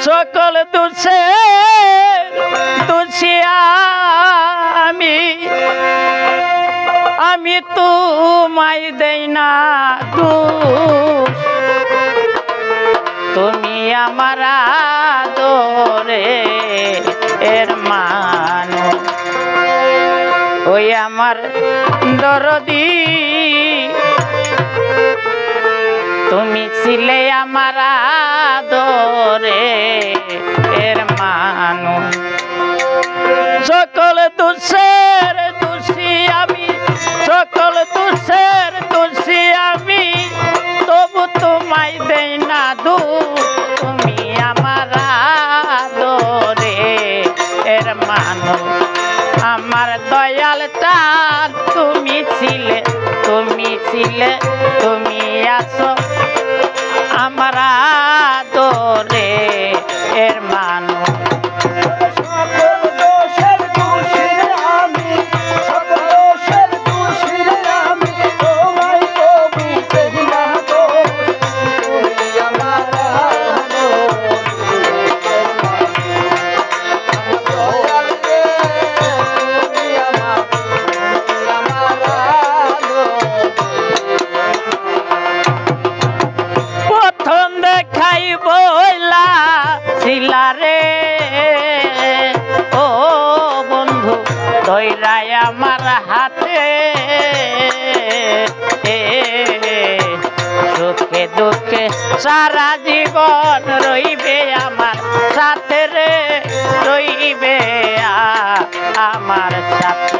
সকল দোষে দোষী আমি তোমায় দেই না দোষ, তুমি আমার আদরে এর মানুষ। ওই আমার দরদি তুমি ছিলে আমার আদরে এর মানুষ। সকল দোষের দোষী আমি, সকল দোষের দোষী আমি, তবু তোমায় দেই না দোষ, তুমি আমার আদরে এর মানুষ। আমার দয়াল চাঁদ তুমি ছিলে, তুমি ছিলে, তুমি আছো আমার আদরে এর মানুষ। রে ও বন্ধু ধইরাই আমার হাতে, সুখে দুঃখে সারা জীবন রইবে আমার সাথে রে, রইবে আমার সাথে।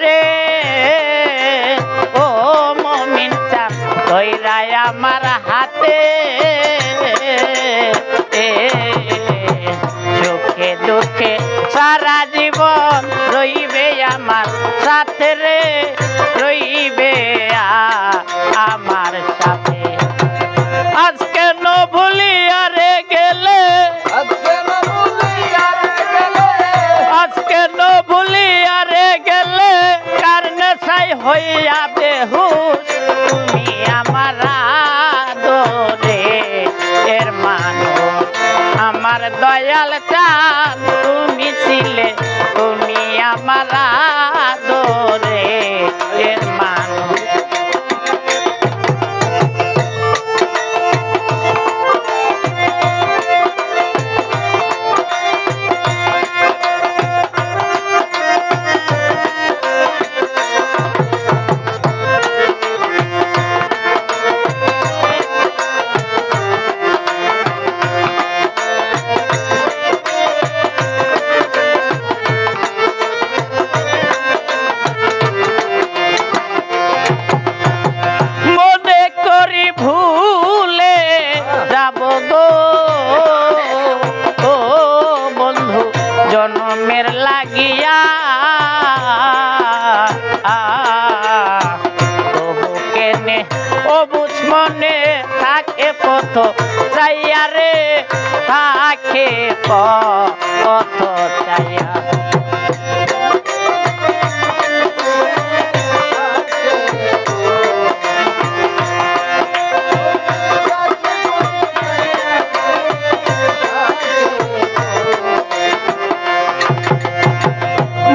রে ও মমিন চাঁদ ধইরাই আমার হাতে, সুখে দুঃখে সারা জীবন রইবে আমার সাথে রে, রইবে আমার সাথে। আজকে ন ভুলিয়া রে গেলে, আজকে ন ভুলিয়া রে গেলে কারণে সাই হইয়া বেহুশ, তুমি আমার আদরে এর মানুষ। আমার দয়াল চাঁদ তুমি ছিলে, তুমি আমার আদরে এর মানুষ। জনমের লাগিয়া তবু কেনে অবুঝ মনে থাকে পথ চাইয়া রে, থাকে পথ চাইয়া।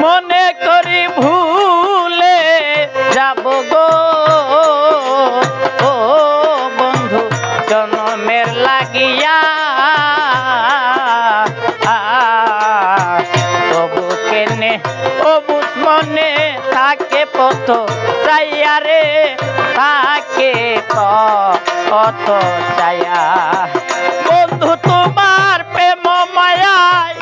মনে করি ভুলে যাব গো ও বন্ধু জনমের লাগিয়া, তবু কেনে অবুঝ মনে থাকে পথ চাইয়া রে, থাকে পথ চাইয়া। বন্ধু তোমার প্রেম মায়ায়,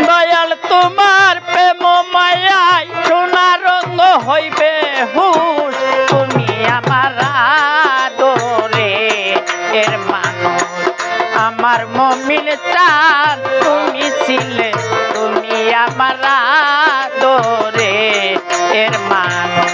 দয়াল তোমার প্রেম মায়ায় সোনা রঙ হইবে হুশ, তুমি আমার আদরে এর মানুষ। আমার মমিন চাঁদ তুমি ছিলে, তুমি আমার আদরে এর মানুষ।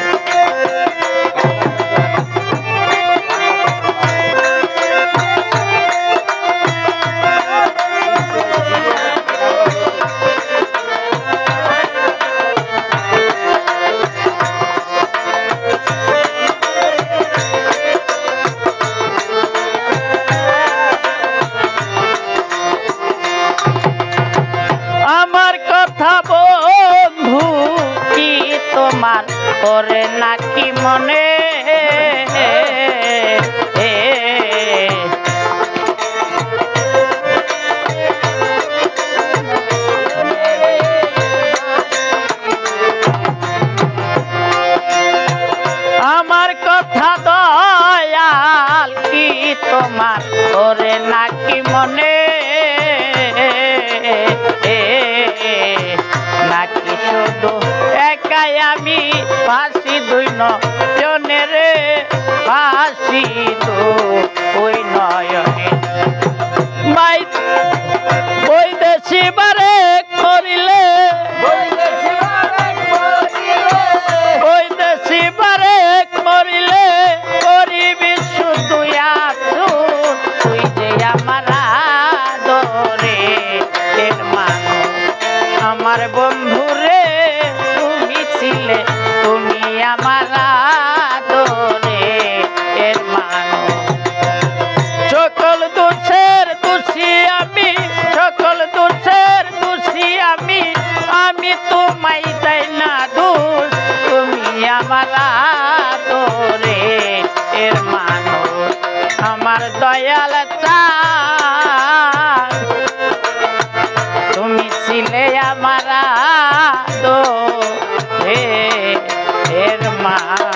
তোমার করে নাকি মনে আমার কথা দয়াল কি তোমার করে নাকি মনে নাকি শুধু একাই আমি ফাঁসি দুই নয়নের ফাঁসি দুই নয়নে মাই বৈদেশি বারে করিলে বৈদেশি বারে মরিলে করিবি শুধু তুই যে আমার আদরে এর মানুষ আমার বন্ধু রে তুমি ছিলে তুমি আমার আদরে এর মানুষ সকল দোষের দোষী আমি সকল দোষের দোষী আমি আমি তোমায় দেই না দোষ তুমি আমার আদরে এর মানুষ আমার দয়াল চাঁদ তুমি ছিলে আমার আদরে এর মানুষ